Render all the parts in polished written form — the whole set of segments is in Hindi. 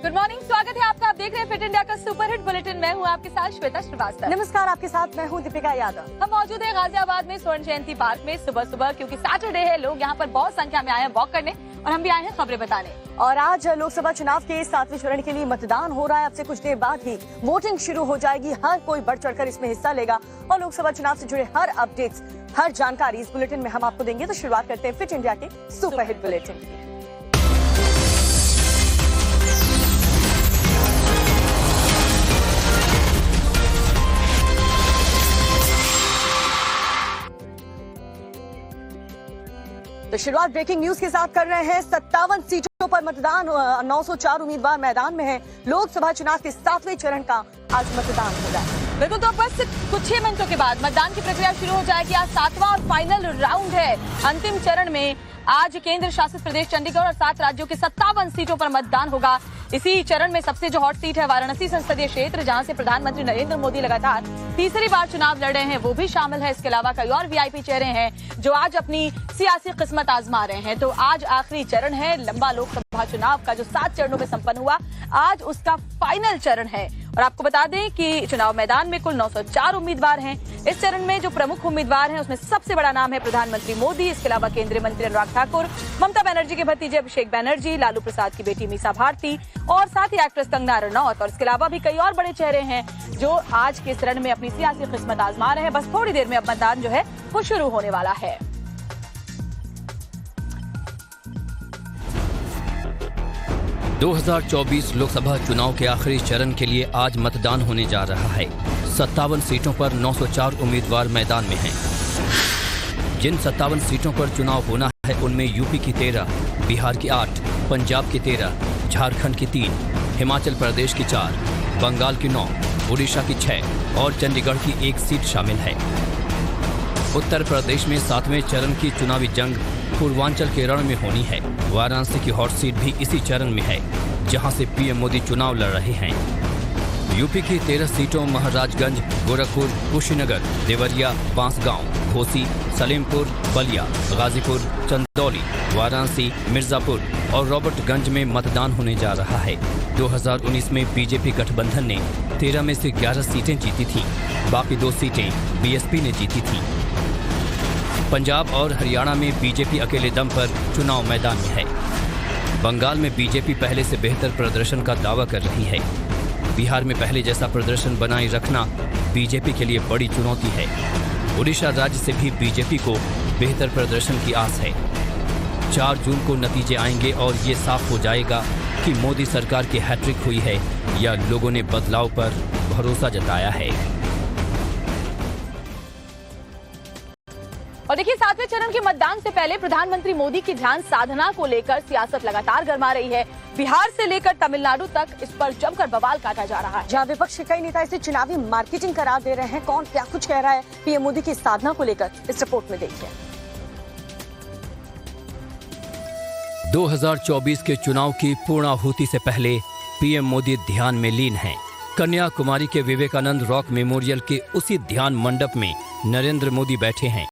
गुड मॉर्निंग, स्वागत है आपका। आप देख रहे हैं फिट इंडिया का सुपर हिट बुलेटिन। मैं हूं आपके साथ श्वेता श्रीवास्तव। नमस्कार, आपके साथ मैं हूं दीपिका यादव। हम मौजूद हैं गाजियाबाद में स्वर्ण जयंती पार्क में सुबह सुबह, क्योंकि सैटरडे है। लोग यहां पर बहुत संख्या में आए हैं वॉक करने, और हम भी आए हैं खबरें बताने। और आज लोकसभा चुनाव के 7वें चरण के लिए मतदान हो रहा है। अब से कुछ देर बाद ही वोटिंग शुरू हो जाएगी। हर कोई बढ़ चढ़कर इसमें हिस्सा लेगा और लोकसभा चुनाव से जुड़े हर अपडेट्स, हर जानकारी इस बुलेटिन में हम आपको देंगे। तो शुरुआत करते हैं फिट इंडिया के सुपर हिट बुलेटिन की। तो शुरुआत ब्रेकिंग न्यूज के साथ कर रहे हैं। 57 सीटों पर मतदान, 904 उम्मीदवार मैदान में हैं। लोकसभा चुनाव के 7वें चरण का आज मतदान होगा। बिल्कुल, तो बस कुछ ही मिनटों के बाद मतदान की प्रक्रिया शुरू हो जाएगी। आज 7वां और फाइनल राउंड है। अंतिम चरण में आज केंद्र शासित प्रदेश चंडीगढ़ और 7 राज्यों की 57 सीटों पर मतदान होगा। इसी चरण में सबसे जो हॉट सीट है वाराणसी संसदीय क्षेत्र, जहां से प्रधानमंत्री नरेंद्र मोदी लगातार तीसरी बार चुनाव लड़ रहे हैं, वो भी शामिल है। इसके अलावा कई और वीआईपी चेहरे हैं जो आज अपनी सियासी किस्मत आजमा रहे हैं। तो आज आखिरी चरण है लंबा लोकसभा चुनाव का, जो 7 चरणों में संपन्न हुआ। आज उसका फाइनल चरण है। और आपको बता दें कि चुनाव मैदान में कुल 904 उम्मीदवार हैं। इस चरण में जो प्रमुख उम्मीदवार हैं उसमें सबसे बड़ा नाम है प्रधानमंत्री मोदी। इसके अलावा केंद्रीय मंत्री अनुराग ठाकुर, ममता बनर्जी के भतीजे अभिषेक बनर्जी, लालू प्रसाद की बेटी मीसा भारती और साथ ही एक्ट्रेस कंगना रनौत। और इसके अलावा भी कई और बड़े चेहरे हैं जो आज के चरण में अपनी सियासी किस्मत आजमा रहे हैं। बस थोड़ी देर में अब मतदान जो है वो शुरू होने वाला है। दो 2024 लोकसभा चुनाव के आखिरी चरण के लिए आज मतदान होने जा रहा है। 57 सीटों पर 904 उम्मीदवार मैदान में हैं। जिन 57 सीटों पर चुनाव होना है उनमें यूपी की 13, बिहार की 8, पंजाब की 13, झारखंड की 3, हिमाचल प्रदेश की 4, बंगाल की 9, उड़ीसा की 6 और चंडीगढ़ की 1 सीट शामिल है। उत्तर प्रदेश में 7वें चरण की चुनावी जंग पूर्वांचल के रण में होनी है। वाराणसी की हॉट सीट भी इसी चरण में है, जहां से पीएम मोदी चुनाव लड़ रहे हैं। यूपी की 13 सीटों महाराजगंज, गोरखपुर, कुशीनगर, देवरिया, बांसगांव, घोसी, सलीमपुर, बलिया, गाजीपुर, चंदौली, वाराणसी, मिर्जापुर और रॉबर्टगंज में मतदान होने जा रहा है। 2019 में बीजेपी गठबंधन ने 13 में से 11 सीटें जीती थीं। बाकी 2 सीटें बीएसपी ने जीती थीं। पंजाब और हरियाणा में बीजेपी अकेले दम पर चुनाव मैदान में है। बंगाल में बीजेपी पहले से बेहतर प्रदर्शन का दावा कर रही है। बिहार में पहले जैसा प्रदर्शन बनाए रखना बीजेपी के लिए बड़ी चुनौती है। उड़ीसा राज्य से भी बीजेपी को बेहतर प्रदर्शन की आस है। 4 जून को नतीजे आएंगे और ये साफ हो जाएगा कि मोदी सरकार की हैट्रिक हुई है या लोगों ने बदलाव पर भरोसा जताया है। और देखिए, 7वें चरण के मतदान से पहले प्रधानमंत्री मोदी की ध्यान साधना को लेकर सियासत लगातार गर्मा रही है। बिहार से लेकर तमिलनाडु तक इस पर जमकर बवाल काटा जा रहा है। जहां विपक्ष के कई नेता इसे चुनावी मार्केटिंग करार दे रहे हैं। कौन क्या कुछ कह रहा है पीएम मोदी की साधना को लेकर, इस रिपोर्ट में देखिए। 2024 के चुनाव की पूर्णाहुति से पहले पीएम मोदी ध्यान में लीन हैं। कन्याकुमारी के विवेकानंद रॉक मेमोरियल के उसी ध्यान मंडप में नरेंद्र मोदी बैठे हैं,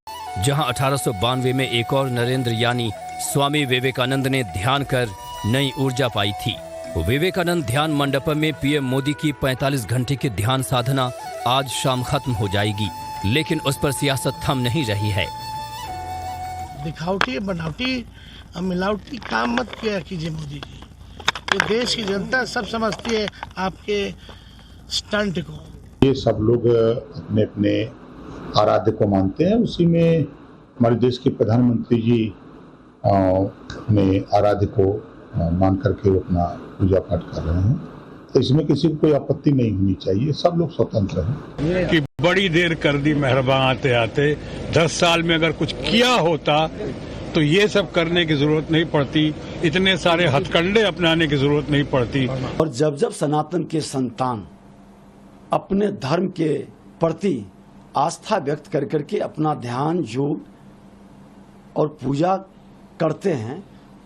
जहां 1892 में एक और नरेंद्र यानी स्वामी विवेकानंद ने ध्यान कर नई ऊर्जा पाई थी। विवेकानंद ध्यान मंडपम में पीएम मोदी की 45 घंटे की ध्यान साधना आज शाम खत्म हो जाएगी, लेकिन उस पर सियासत थम नहीं रही है। दिखावटी, बनावटी, मिलावटी काम मत किया कीजिए मोदी जी। ये देश की जनता सब समझती है आपके स्टंट को। ये सब लोग अपने अपने आराध्य को मानते हैं। उसी में हमारे देश के प्रधानमंत्री जी अपने आराध्य को मान करके वो अपना पूजा पाठ कर रहे हैं। तो इसमें किसी को कोई आपत्ति नहीं होनी चाहिए। सब लोग स्वतंत्र हैं। कि बड़ी देर कर दी मेहरबान आते आते। 10 साल में अगर कुछ किया होता तो ये सब करने की जरूरत नहीं पड़ती, इतने सारे हथकंडे अपनाने की जरूरत नहीं पड़ती। और जब जब सनातन के संतान अपने धर्म के प्रति आस्था व्यक्त कर करके अपना ध्यान, योग और पूजा करते हैं,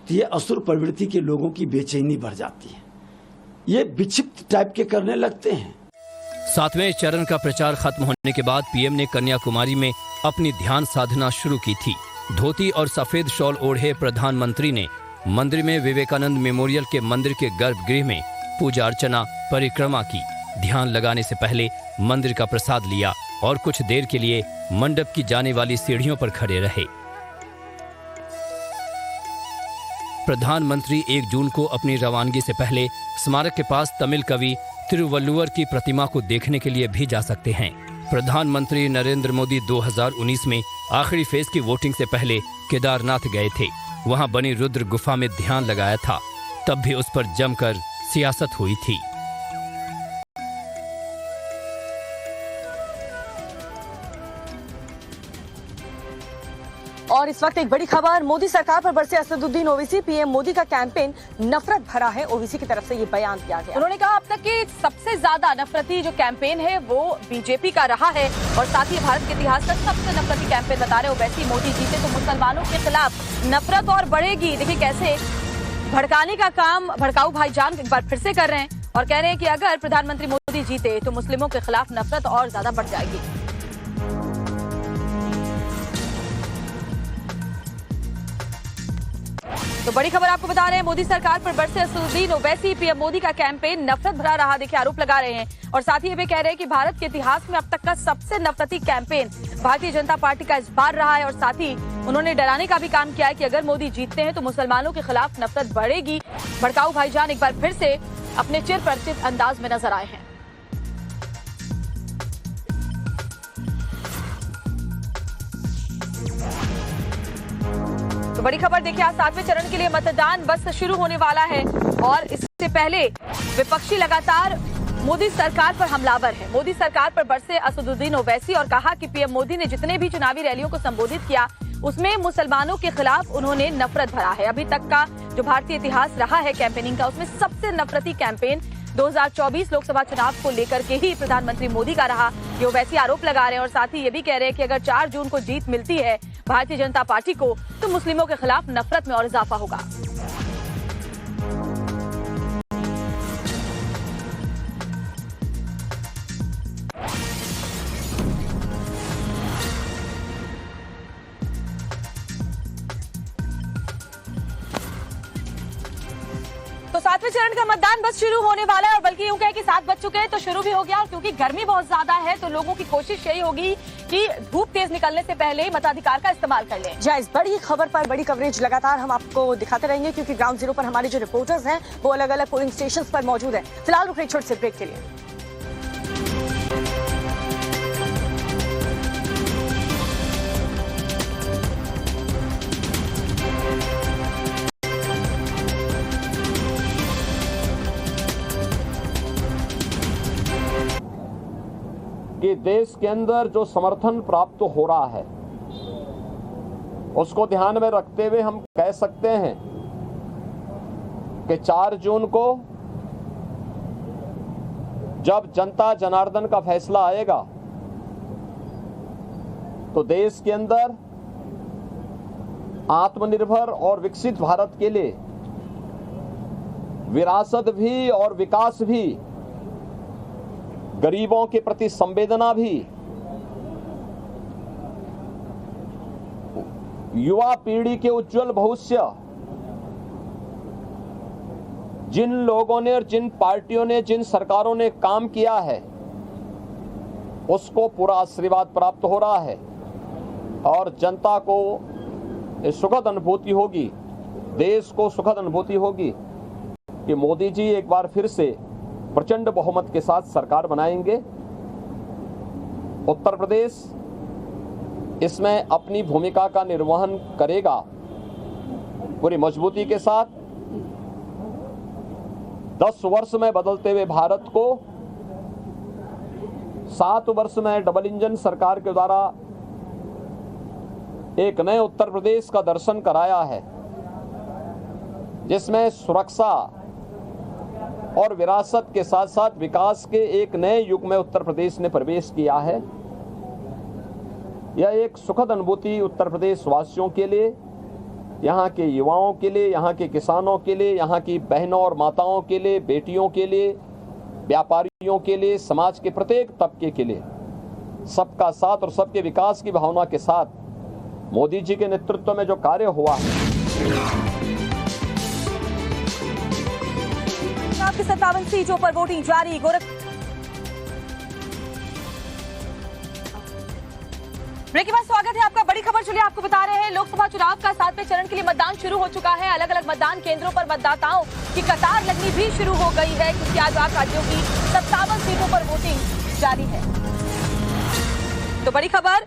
तो ये असुर प्रवृत्ति के लोगों की बेचैनी बढ़ जाती है। ये विक्षिप्त टाइप के करने लगते हैं। 7वें चरण का प्रचार खत्म होने के बाद पीएम ने कन्याकुमारी में अपनी ध्यान साधना शुरू की थी। धोती और सफेद शॉल ओढ़े प्रधानमंत्री ने मंदिर में विवेकानंद मेमोरियल के मंदिर के गर्भगृह में पूजा अर्चना, परिक्रमा की। ध्यान लगाने से पहले मंदिर का प्रसाद लिया और कुछ देर के लिए मंडप की जाने वाली सीढ़ियों पर खड़े रहे। प्रधानमंत्री 1 जून को अपनी रवानगी से पहले स्मारक के पास तमिल कवि तिरुवल्लुवर की प्रतिमा को देखने के लिए भी जा सकते हैं। प्रधानमंत्री नरेंद्र मोदी 2019 में आखिरी फेज की वोटिंग से पहले केदारनाथ गए थे। वहां बनी रुद्र गुफा में ध्यान लगाया था। तब भी उस पर जमकर सियासत हुई थी। और इस वक्त एक बड़ी खबर, मोदी सरकार पर बरसे असदुद्दीन ओवैसी। पीएम मोदी का कैंपेन नफरत भरा है, ओवैसी की तरफ से ये बयान दिया गया। उन्होंने कहा अब तक की सबसे ज्यादा नफरती जो कैंपेन है वो बीजेपी का रहा है और साथ ही भारत के इतिहास का सबसे नफरती कैंपेन बता रहे ओवैसी। मोदी जीते तो मुसलमानों के खिलाफ नफरत और बढ़ेगी। देखिए कैसे भड़काने का काम भड़काऊ भाईजान एक बार फिर से कर रहे हैं और कह रहे हैं कि अगर प्रधानमंत्री मोदी जीते तो मुस्लिमों के खिलाफ नफरत और ज्यादा बढ़ जाएगी। तो बड़ी खबर आपको बता रहे हैं, मोदी सरकार पर बरसे असदुद्दीन ओवैसी। पीएम मोदी का कैंपेन नफरत भरा रहा, देखिए आरोप लगा रहे हैं और साथ ही ये भी कह रहे हैं कि भारत के इतिहास में अब तक का सबसे नफरती कैंपेन भारतीय जनता पार्टी का इस बार रहा है। और साथ ही उन्होंने डराने का भी काम किया है कि अगर मोदी जीतते हैं तो मुसलमानों के खिलाफ नफरत बढ़ेगी। भड़काऊ भाईजान एक बार फिर से अपने चिर परिचित अंदाज में नजर आए हैं। तो बड़ी खबर देखिए, आज 7वें चरण के लिए मतदान बस शुरू होने वाला है और इससे पहले विपक्षी लगातार मोदी सरकार पर हमलावर है। मोदी सरकार पर बरसे असदुद्दीन ओवैसी और कहा कि पीएम मोदी ने जितने भी चुनावी रैलियों को संबोधित किया उसमें मुसलमानों के खिलाफ उन्होंने नफरत भरा है। अभी तक का जो भारतीय इतिहास रहा है कैंपेनिंग का, उसमें सबसे नफरती कैंपेन 2024 लोकसभा चुनाव को लेकर के ही प्रधानमंत्री मोदी का रहा। ये ओवैसी आरोप लगा रहे हैं और साथ ही ये भी कह रहे हैं कि अगर 4 जून को जीत मिलती है भारतीय जनता पार्टी को तो मुस्लिमों के खिलाफ नफरत में और इजाफा होगा। तो 7वें चरण का मतदान बस शुरू होने वाला है और बल्कि यूं कहे कि 7 बज चुके हैं तो शुरू भी हो गया। और क्योंकि गर्मी बहुत ज्यादा है तो लोगों की कोशिश यही होगी कि धूप तेज निकलने से पहले ही मताधिकार का इस्तेमाल कर लें। इस बड़ी खबर पर बड़ी कवरेज लगातार हम आपको दिखाते रहेंगे क्योंकि ग्राउंड जीरो पर हमारे जो रिपोर्टर्स हैं वो अलग अलग पोलिंग स्टेशन पर मौजूद हैं। फिलहाल रुक रहे छोटे से ब्रेक के लिए। कि देश के अंदर जो समर्थन प्राप्त हो रहा है उसको ध्यान में रखते हुए हम कह सकते हैं कि 4 जून को जब जनता जनार्दन का फैसला आएगा तो देश के अंदर आत्मनिर्भर और विकसित भारत के लिए विरासत भी और विकास भी, गरीबों के प्रति संवेदना भी, युवा पीढ़ी के उज्जवल भविष्य, जिन लोगों ने और जिन पार्टियों ने जिन सरकारों ने काम किया है उसको पूरा आशीर्वाद प्राप्त हो रहा है और जनता को सुखद अनुभूति होगी, देश को सुखद अनुभूति होगी कि मोदी जी एक बार फिर से प्रचंड बहुमत के साथ सरकार बनाएंगे। उत्तर प्रदेश इसमें अपनी भूमिका का निर्वहन करेगा पूरी मजबूती के साथ। 10 वर्ष में बदलते हुए भारत को 7 वर्ष में डबल इंजन सरकार के द्वारा एक नए उत्तर प्रदेश का दर्शन कराया है जिसमें सुरक्षा और विरासत के साथ साथ विकास के एक नए युग में उत्तर प्रदेश ने प्रवेश किया है। यह एक सुखद अनुभूति उत्तर प्रदेश वासियों के लिए, यहाँ के युवाओं के लिए, यहाँ के किसानों के लिए, यहाँ की बहनों और माताओं के लिए, बेटियों के लिए, व्यापारियों के लिए, समाज के प्रत्येक तबके के लिए सबका साथ और सबके विकास की भावना के साथ मोदी जी के नेतृत्व में जो कार्य हुआ है। चुनाव की 57 सीटों पर वोटिंग जारी। ब्रेक के बाद स्वागत है आपका। बड़ी खबर चलिए आपको बता रहे हैं, लोकसभा चुनाव का 7वें चरण के लिए मतदान शुरू हो चुका है। अलग अलग मतदान केंद्रों पर मतदाताओं की कतार लगनी भी शुरू हो गई है, क्योंकि आज 8 राज्यों की 57 सीटों पर वोटिंग जारी है। तो बड़ी खबर,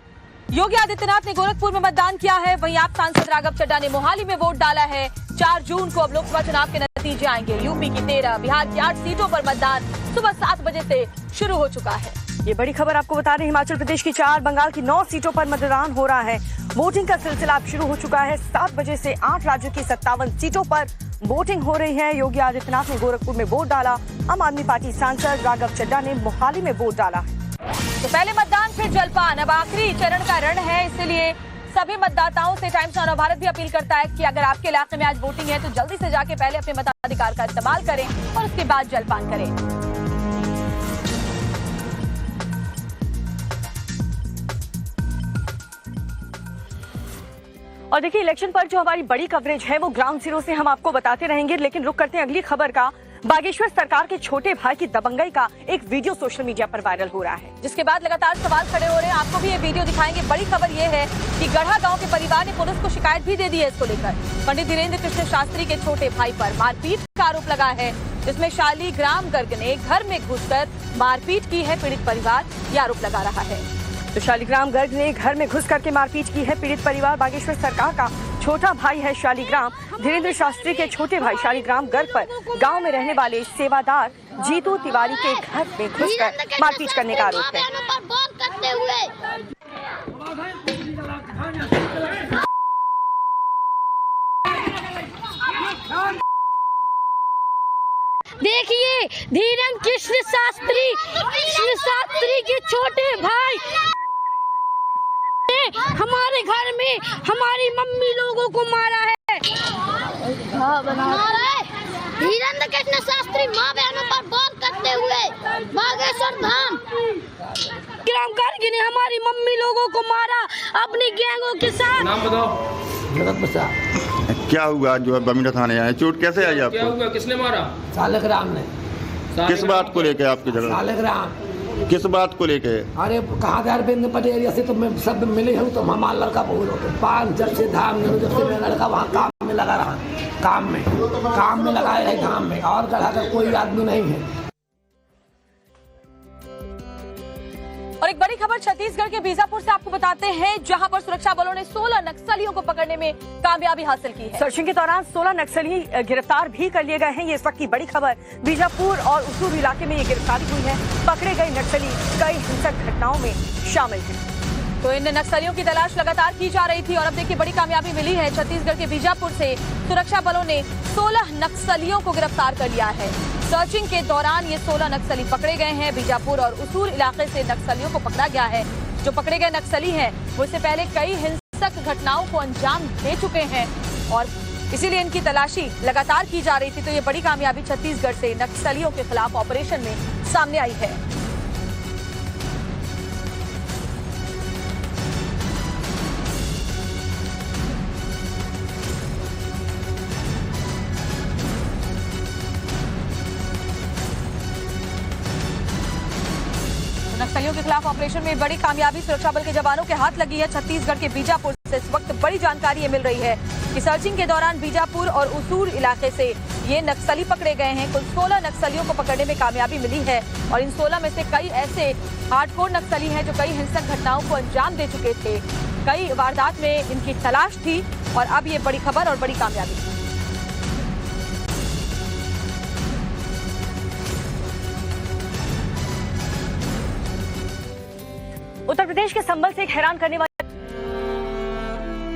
योगी आदित्यनाथ ने गोरखपुर में मतदान किया है, वहीं आप सांसद राघव चड्ढा ने मोहाली में वोट डाला है। 4 जून को अब लोकसभा चुनाव के नतीजे आएंगे। यूपी की 13, बिहार की 8 सीटों पर मतदान सुबह 7 बजे से शुरू हो चुका है। ये बड़ी खबर आपको बता रहे हैं, हिमाचल प्रदेश की 4, बंगाल की 9 सीटों पर मतदान हो रहा है। वोटिंग का सिलसिला अब शुरू हो चुका है। 7 बजे से 8 राज्यों की 57 सीटों पर वोटिंग हो रही है। योगी आदित्यनाथ ने गोरखपुर में वोट डाला। आम आदमी पार्टी सांसद राघव चड्ढा ने मोहाली में वोट डाला है। तो पहले मतदान फिर जलपान, अब आखिरी चरण का रण है, इसलिए सभी मतदाताओं से टाइम्स ऑफ भारत भी अपील करता है कि अगर आपके इलाके में आज वोटिंग है तो जल्दी से जाके पहले अपने मताधिकार का इस्तेमाल करें और उसके बाद जलपान करें। और देखिए, इलेक्शन पर जो हमारी बड़ी कवरेज है वो ग्राउंड जीरो से हम आपको बताते रहेंगे, लेकिन रुक करते हैं अगली खबर का। बागेश्वर सरकार के छोटे भाई की दबंगई का एक वीडियो सोशल मीडिया पर वायरल हो रहा है, जिसके बाद लगातार सवाल खड़े हो रहे हैं। आपको भी ये वीडियो दिखाएंगे। बड़ी खबर ये है कि गढ़ा गांव के परिवार ने पुलिस को शिकायत भी दे दी है इसको लेकर। पंडित धीरेन्द्र कृष्ण शास्त्री के छोटे भाई पर मारपीट का आरोप लगा है, जिसमें शालीग्राम गर्ग ने घर में घुसकर मारपीट की है पीड़ित परिवार, ये आरोप लगा रहा है। तो शालीग्राम गर्ग ने घर में घुस करके मारपीट की है पीड़ित परिवार। बागेश्वर सरकार का छोटा भाई है शालीग्राम। धीरेन्द्र शास्त्री के छोटे भाई शालीग्राम गर्ग पर गांव में रहने वाले सेवादार जीतू तिवारी के घर में घुसकर मारपीट करने का आरोप है। देखिए, धीरेन्द्र कृष्ण शास्त्री के छोटे भाई हमारे घर में हमारी मम्मी लोगों को मारा है। धीरेन्द्र कृष्ण शास्त्री माँ बहनों पर वार करते हुए बागेश्वर धाम ग्राम गर्ग ने हमारी मम्मी लोगों को मारा अपनी गैंगों के साथ। नाम बताओ। क्या हुआ जो बमिंडा थाने आए? चोट कैसे आई आपको? क्या हुआ, किसने मारा? शालीग्राम ने। किस बात को लेके आपकी जगह? शालीग्राम किस बात को लेके? अरे कहाँ अरविंद पटेल एरिया से तो मैं सब मिले हूँ, तो हमारा लड़का बहुत 5 जब से धाम जब से मेरा लड़का वहाँ काम में लगा रहा, काम में लगाए रहे धाम में, और गढ़ा का कोई आदमी नहीं है। और एक बड़ी खबर छत्तीसगढ़ के बीजापुर से आपको बताते हैं, जहां पर सुरक्षा बलों ने 16 नक्सलियों को पकड़ने में कामयाबी हासिल की है। सर्चिंग के दौरान 16 नक्सली गिरफ्तार भी कर लिए गए हैं। ये इस वक्त की बड़ी खबर। बीजापुर और उसूर इलाके में ये गिरफ्तारी हुई है। पकड़े गए नक्सली कई हिंसक घटनाओं में शामिल हैं। तो इन नक्सलियों की तलाश लगातार की जा रही थी और अब देखिए बड़ी कामयाबी मिली है। छत्तीसगढ़ के बीजापुर से सुरक्षा बलों ने 16 नक्सलियों को गिरफ्तार कर लिया है। सर्चिंग के दौरान ये 16 नक्सली पकड़े गए हैं। बीजापुर और उसूर इलाके से नक्सलियों को पकड़ा गया है। जो पकड़े गए नक्सली हैं वो इससे पहले कई हिंसक घटनाओं को अंजाम दे चुके हैं और इसीलिए इनकी तलाशी लगातार की जा रही थी। तो ये बड़ी कामयाबी छत्तीसगढ़ से नक्सलियों के खिलाफ ऑपरेशन में सामने आई है। नक्सलियों के खिलाफ ऑपरेशन में बड़ी कामयाबी सुरक्षा बल के जवानों के हाथ लगी है। छत्तीसगढ़ के बीजापुर से इस वक्त बड़ी जानकारी ये मिल रही है कि सर्चिंग के दौरान बीजापुर और उसूर इलाके से ये नक्सली पकड़े गए हैं। कुल 16 नक्सलियों को पकड़ने में कामयाबी मिली है और इन 16 में से कई ऐसे हार्डकोर नक्सली हैं जो कई हिंसक घटनाओं को अंजाम दे चुके थे। कई वारदात में इनकी तलाश थी और अब ये बड़ी खबर और बड़ी कामयाबी। उत्तर प्रदेश के संबल से एक हैरान करने वाली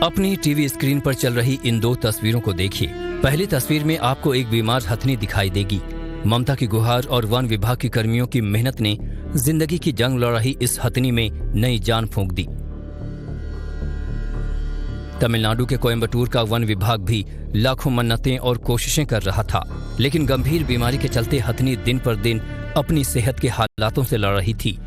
अपनी टीवी स्क्रीन पर चल रही इन 2 तस्वीरों को देखिए। पहली तस्वीर में आपको एक बीमार हथनी दिखाई देगी। ममता की गुहार और वन विभाग की कर्मियों की मेहनत ने जिंदगी की जंग लड़ रही इस हथनी में नई जान फूंक दी। तमिलनाडु के कोयम्बटूर का वन विभाग भी लाखों मन्नतें और कोशिशें कर रहा था, लेकिन गंभीर बीमारी के चलते हथनी दिन पर दिन अपनी सेहत के हालातों से लड़ रही थी।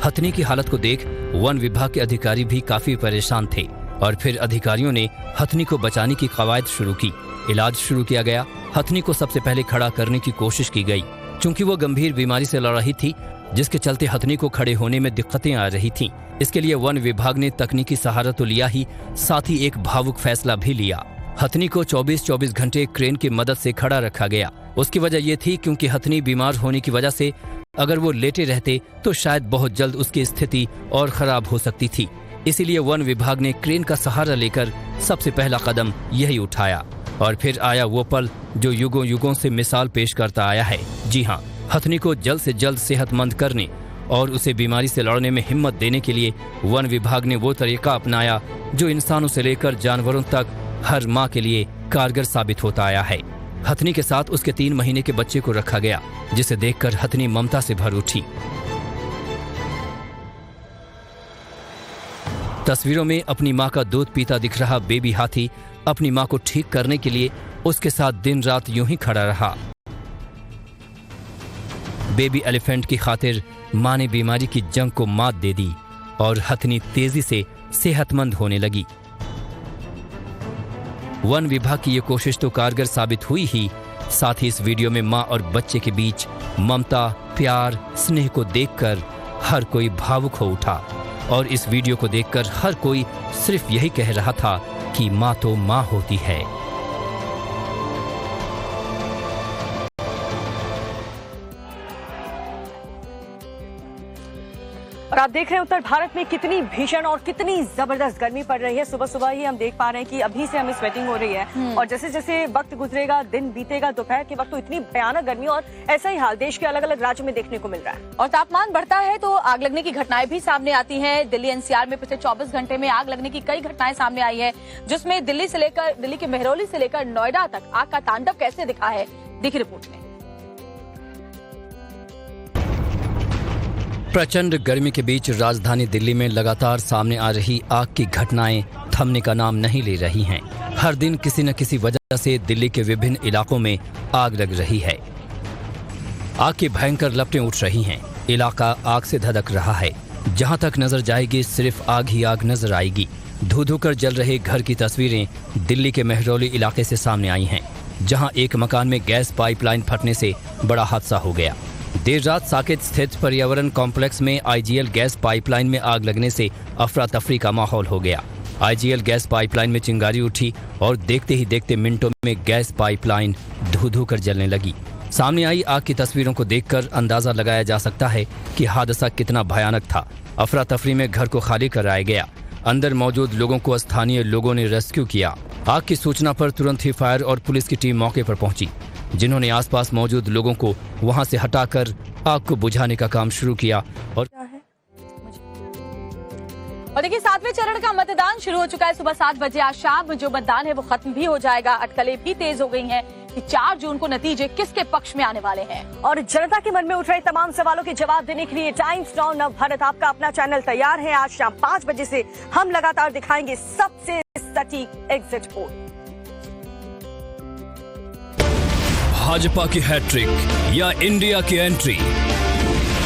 हथनी की हालत को देख वन विभाग के अधिकारी भी काफी परेशान थे। और फिर अधिकारियों ने हथनी को बचाने की कवायद शुरू की। इलाज शुरू किया गया। हथनी को सबसे पहले खड़ा करने की कोशिश की गई, क्योंकि वो गंभीर बीमारी से लड़ रही थी, जिसके चलते हथनी को खड़े होने में दिक्कतें आ रही थीं। इसके लिए वन विभाग ने तकनीकी सहारा तो लिया ही, साथ ही एक भावुक फैसला भी लिया। हथनी को 24 घंटे क्रेन की मदद से खड़ा रखा गया। उसकी वजह यह थी क्योंकि हथनी बीमार होने की वजह से अगर वो लेटे रहते तो शायद बहुत जल्द उसकी स्थिति और खराब हो सकती थी। इसीलिए वन विभाग ने क्रेन का सहारा लेकर सबसे पहला कदम यही उठाया। और फिर आया वो पल जो युगों युगों से मिसाल पेश करता आया है। जी हाँ, हथनी को जल्द से जल्द सेहतमंद करने और उसे बीमारी से लड़ने में हिम्मत देने के लिए वन विभाग ने वो तरीका अपनाया जो इंसानों से लेकर जानवरों तक हर माँ के लिए कारगर साबित होता आया है। हथनी के साथ उसके 3 महीने के बच्चे को रखा गया, जिसे देखकर हथनी ममता से भर उठी। तस्वीरों में अपनी माँ का दूध पीता दिख रहा बेबी हाथी अपनी माँ को ठीक करने के लिए उसके साथ दिन रात यूं ही खड़ा रहा। बेबी एलिफेंट की खातिर माँ ने बीमारी की जंग को मात दे दी और हथनी तेजी से सेहतमंद होने लगी। वन विभाग की ये कोशिश तो कारगर साबित हुई ही, साथ ही इस वीडियो में माँ और बच्चे के बीच ममता, प्यार, स्नेह को देखकर हर कोई भावुक हो उठा और इस वीडियो को देखकर हर कोई सिर्फ यही कह रहा था कि माँ तो माँ होती है। और आप देख रहे हैं उत्तर भारत में कितनी भीषण और कितनी जबरदस्त गर्मी पड़ रही है। सुबह सुबह ही हम देख पा रहे हैं कि अभी से हमें स्वेटिंग हो रही है और जैसे जैसे वक्त गुजरेगा, दिन बीतेगा, दोपहर के वक्त तो इतनी भयानक गर्मी और ऐसा ही हाल देश के अलग अलग राज्यों में देखने को मिल रहा है। और तापमान बढ़ता है तो आग लगने की घटनाएं भी सामने आती हैं। दिल्ली एनसीआर में पिछले 24 घंटे में आग लगने की कई घटनाएं सामने आई है, जिसमें दिल्ली के मेहरौली से लेकर नोएडा तक आग का तांडव कैसे दिखा है, देखिए रिपोर्ट में। प्रचंड गर्मी के बीच राजधानी दिल्ली में लगातार सामने आ रही आग की घटनाएं थमने का नाम नहीं ले रही हैं। हर दिन किसी न किसी वजह से दिल्ली के विभिन्न इलाकों में आग लग रही है। आग की भयंकर लपटें उठ रही हैं। इलाका आग से धधक रहा है। जहां तक नजर जाएगी सिर्फ आग ही आग नजर आएगी। धू धू कर जल रहे घर की तस्वीरें दिल्ली के मेहरौली इलाके से सामने आई हैं, जहां एक मकान में गैस पाइपलाइन फटने से बड़ा हादसा हो गया। देर रात साकेत स्थित पर्यावरण कॉम्प्लेक्स में आईजीएल गैस पाइपलाइन में आग लगने से अफरा तफरी का माहौल हो गया। आईजीएल गैस पाइपलाइन में चिंगारी उठी और देखते ही देखते मिनटों में गैस पाइपलाइन धू धू कर जलने लगी। सामने आई आग की तस्वीरों को देखकर अंदाजा लगाया जा सकता है कि हादसा कितना भयानक था। अफरा तफरी में घर को खाली कराया गया। अंदर मौजूद लोगों को स्थानीय लोगों ने रेस्क्यू किया। आग की सूचना पर तुरंत ही फायर और पुलिस की टीम मौके पर पहुंची, जिन्होंने आसपास मौजूद लोगों को वहां से हटाकर आग को बुझाने का काम शुरू किया। और देखिए 7वें चरण का मतदान शुरू हो चुका है। सुबह 7 बजे आज शाम जो मतदान है वो खत्म भी हो जाएगा। अटकलें भी तेज हो गई हैं कि 4 जून को नतीजे किसके पक्ष में आने वाले हैं। और जनता के मन में उठ रहे तमाम सवालों के जवाब देने के लिए टाइम्स नाउ नव भारत आपका अपना चैनल तैयार है। आज शाम 5 बजे से हम लगातार दिखाएंगे सबसे सटीक एग्जिट पोल। भाजपा की हैट्रिक या इंडिया की एंट्री,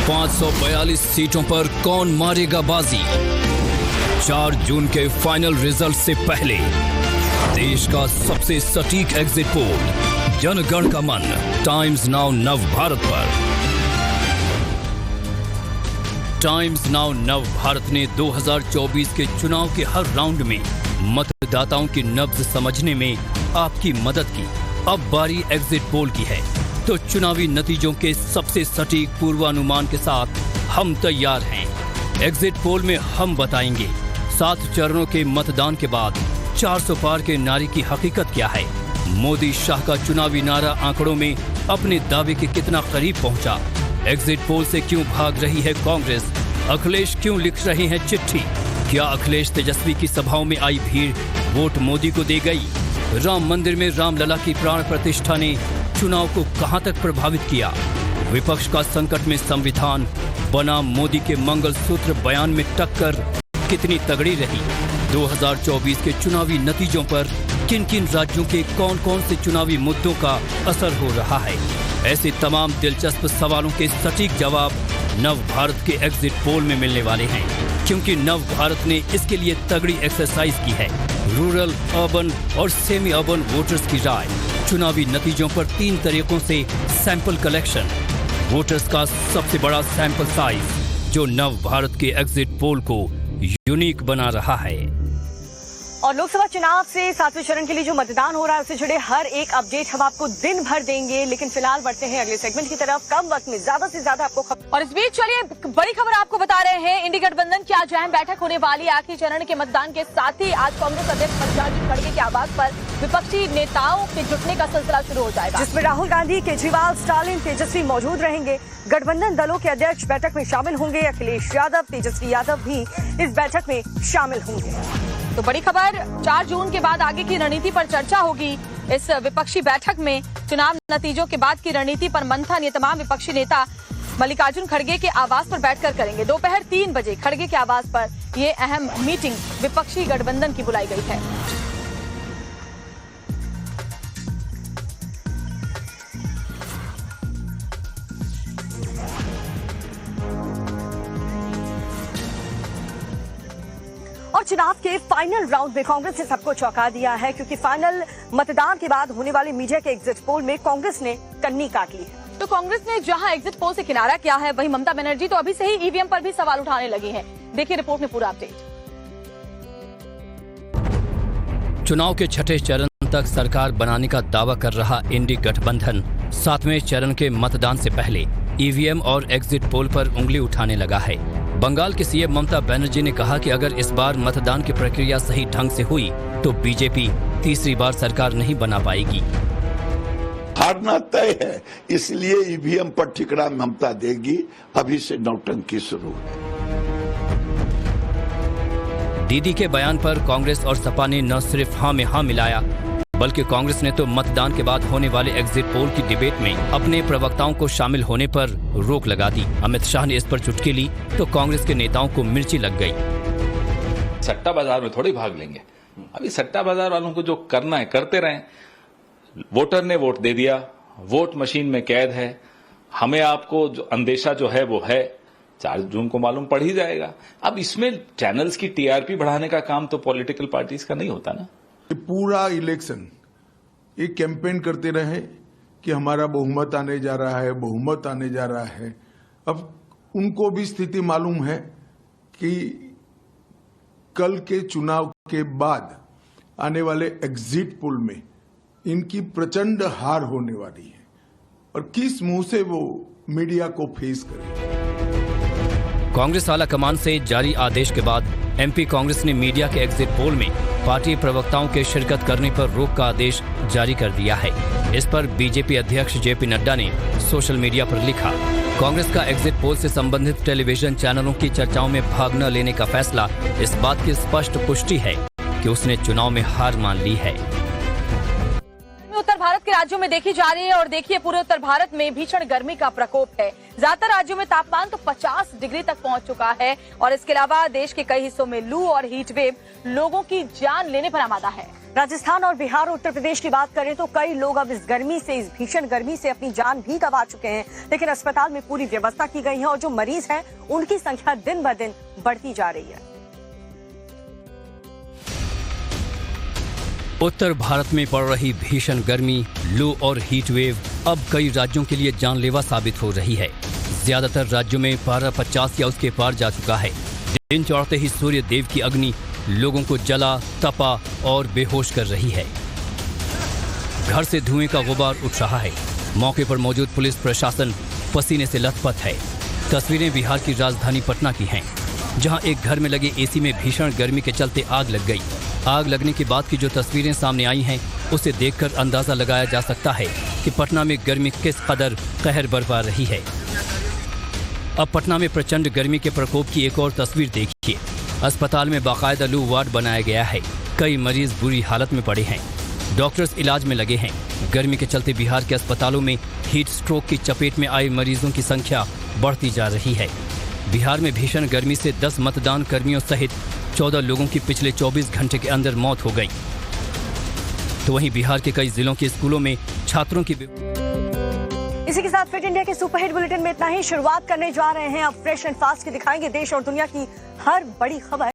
542 सीटों पर कौन मारेगा बाजी। 4 जून के फाइनल रिजल्ट से पहले देश का सबसे सटीक एग्जिट पोल, जनगण का मन, टाइम्स नाउ नव भारत पर। टाइम्स नाउ नव भारत ने 2024 के चुनाव के हर राउंड में मतदाताओं की नब्ज समझने में आपकी मदद की। अब बारी एग्जिट पोल की है, तो चुनावी नतीजों के सबसे सटीक पूर्वानुमान के साथ हम तैयार हैं। एग्जिट पोल में हम बताएंगे 7 चरणों के मतदान के बाद 400 पार के नारे की हकीकत क्या है। मोदी शाह का चुनावी नारा आंकड़ों में अपने दावे के कितना करीब पहुंचा। एग्जिट पोल से क्यों भाग रही है कांग्रेस, अखिलेश क्यों लिख रहे हैं चिट्ठी। क्या अखिलेश तेजस्वी की सभाओं में आई भीड़ वोट मोदी को दे गई। राम मंदिर में रामलला की प्राण प्रतिष्ठा ने चुनाव को कहां तक प्रभावित किया। विपक्ष का संकट में संविधान बना मोदी के मंगलसूत्र बयान में टक्कर कितनी तगड़ी रही। 2024 के चुनावी नतीजों पर किन किन राज्यों के कौन कौन से चुनावी मुद्दों का असर हो रहा है। ऐसे तमाम दिलचस्प सवालों के सटीक जवाब नव भारत के एग्जिट पोल में मिलने वाले हैं। क्योंकि नव भारत ने इसके लिए तगड़ी एक्सरसाइज की है। रूरल, अर्बन और सेमी अर्बन वोटर्स की राय, चुनावी नतीजों पर 3 तरीकों से सैंपल कलेक्शन, वोटर्स का सबसे बड़ा सैंपल साइज जो नव भारत के एग्जिट पोल को यूनिक बना रहा है। और लोकसभा चुनाव से 7वें चरण के लिए जो मतदान हो रहा है उससे जुड़े हर एक अपडेट हम आपको दिन भर देंगे, लेकिन फिलहाल बढ़ते हैं अगले सेगमेंट की तरफ। कम वक्त में ज्यादा से ज्यादा आपको और इस बीच चलिए बड़ी खबर आपको बता रहे हैं। इंडी गठबंधन की आज अहम बैठक होने वाली। आखिरी चरण के मतदान के साथ ही आज कांग्रेस अध्यक्ष मल्लिकार्जुन खड़गे के आवास पर विपक्षी नेताओं के जुटने का सिलसिला शुरू हो जाएगा, जिसमें राहुल गांधी, केजरीवाल, स्टालिन, तेजस्वी मौजूद रहेंगे। गठबंधन दलों के अध्यक्ष बैठक में शामिल होंगे। अखिलेश यादव, तेजस्वी यादव भी इस बैठक में शामिल होंगे। तो बड़ी खबर, 4 जून के बाद आगे की रणनीति पर चर्चा होगी। इस विपक्षी बैठक में चुनाव नतीजों के बाद की रणनीति पर मंथन ये तमाम विपक्षी नेता मल्लिकार्जुन खड़गे के आवास पर बैठकर करेंगे। दोपहर 3 बजे खड़गे के आवास पर ये अहम मीटिंग विपक्षी गठबंधन की बुलाई गई है। और चुनाव के फाइनल राउंड में कांग्रेस ने सबको चौंका दिया है, क्योंकि फाइनल मतदान के बाद होने वाले मीडिया के एग्जिट पोल में कांग्रेस ने कन्नी काट ली है। तो कांग्रेस ने जहां एग्जिट पोल से किनारा किया है, वहीं ममता बनर्जी तो अभी से ही ईवीएम पर भी सवाल उठाने लगी हैं। देखिए रिपोर्ट में पूरा अपडेट। चुनाव के 6ठे चरण तक सरकार बनाने का दावा कर रहा इंडी गठबंधन 7वें चरण के मतदान से पहले ईवीएम और एग्जिट पोल पर उंगली उठाने लगा है। बंगाल की सीएम ममता बनर्जी ने कहा कि अगर इस बार मतदान की प्रक्रिया सही ढंग से हुई तो बीजेपी तीसरी बार सरकार नहीं बना पाएगी। हारना तय है, इसलिए ईवीएम पर ठिकरा ममता देगी। अभी से नौटंकी शुरू है। दीदी के बयान पर कांग्रेस और सपा ने न सिर्फ हाँ में हाँ मिलाया, बल्कि कांग्रेस ने तो मतदान के बाद होने वाले एग्जिट पोल की डिबेट में अपने प्रवक्ताओं को शामिल होने पर रोक लगा दी। अमित शाह ने इस पर चुटकी ली तो कांग्रेस के नेताओं को मिर्ची लग गई। सट्टा बाजार में थोड़ी भाग लेंगे। अभी सट्टा बाजार वालों को जो करना है करते रहें। वोटर ने वोट दे दिया, वोट मशीन में कैद है। हमें आपको जो अंदेशा जो है वो है, 4 जून को मालूम पड़ ही जाएगा। अब इसमें चैनल्स की टीआरपी बढ़ाने का काम तो पॉलिटिकल पार्टीज का नहीं होता ना। पूरा इलेक्शन ये कैंपेन करते रहे कि हमारा बहुमत आने जा रहा है, बहुमत आने जा रहा है। अब उनको भी स्थिति मालूम है कि कल के चुनाव के बाद आने वाले एग्जिट पोल में इनकी प्रचंड हार होने वाली है और किस मुंह से वो मीडिया को फेस करें। कांग्रेस आला कमान से जारी आदेश के बाद एमपी कांग्रेस ने मीडिया के एग्जिट पोल में पार्टी प्रवक्ताओं के शिरकत करने पर रोक का आदेश जारी कर दिया है। इस पर बीजेपी अध्यक्ष जेपी नड्डा ने सोशल मीडिया पर लिखा, कांग्रेस का एग्जिट पोल से संबंधित टेलीविजन चैनलों की चर्चाओं में भाग न लेने का फैसला इस बात की स्पष्ट पुष्टि है कि उसने चुनाव में हार मान ली है। उत्तर भारत के राज्यों में देखी जा रही है और देखिए पूरे उत्तर भारत में भीषण गर्मी का प्रकोप है। ज्यादातर राज्यों में तापमान तो 50 डिग्री तक पहुंच चुका है और इसके अलावा देश के कई हिस्सों में लू और हीट वेव लोगों की जान लेने पर आमादा है। राजस्थान और बिहार और उत्तर प्रदेश की बात करें तो कई लोग अब इस भीषण गर्मी से अपनी जान भी गंवा चुके हैं, लेकिन अस्पताल में पूरी व्यवस्था की गई है और जो मरीज हैं उनकी संख्या दिन ब दिन बढ़ती जा रही है। उत्तर भारत में पड़ रही भीषण गर्मी, लू और हीट वेव अब कई राज्यों के लिए जानलेवा साबित हो रही है। ज्यादातर राज्यों में पारा 50 या उसके पार जा चुका है। दिन चढ़ते ही सूर्य देव की अग्नि लोगों को जला, तपा और बेहोश कर रही है। घर से धुएं का गुबार उठ रहा है। मौके पर मौजूद पुलिस प्रशासन पसीने से लथपथ है। तस्वीरें बिहार की राजधानी पटना की हैं, जहां एक घर में लगे एसी में भीषण गर्मी के चलते आग लग गई। आग लगने के बाद की जो तस्वीरें सामने आई हैं, उसे देखकर अंदाजा लगाया जा सकता है कि पटना में गर्मी किस कदर कहर बरपा रही है। अब पटना में प्रचंड गर्मी के प्रकोप की एक और तस्वीर देखिए। अस्पताल में बाकायदा लू वार्ड बनाया गया है। कई मरीज बुरी हालत में पड़े हैं। डॉक्टर्स इलाज में लगे हैं। गर्मी के चलते बिहार के अस्पतालों में हीट स्ट्रोक की चपेट में आए मरीजों की संख्या बढ़ती जा रही है। बिहार में भीषण गर्मी से 10 मतदान कर्मियों सहित 14 लोगों की पिछले 24 घंटे के अंदर मौत हो गई। तो वहीं बिहार के कई जिलों के स्कूलों में छात्रों की। इसी के साथ फिट इंडिया के सुपरहिट बुलेटिन में इतना ही। शुरुआत करने जा रहे हैं अब फ्रेश एंड फास्ट की। दिखाएंगे देश और दुनिया की हर बड़ी खबर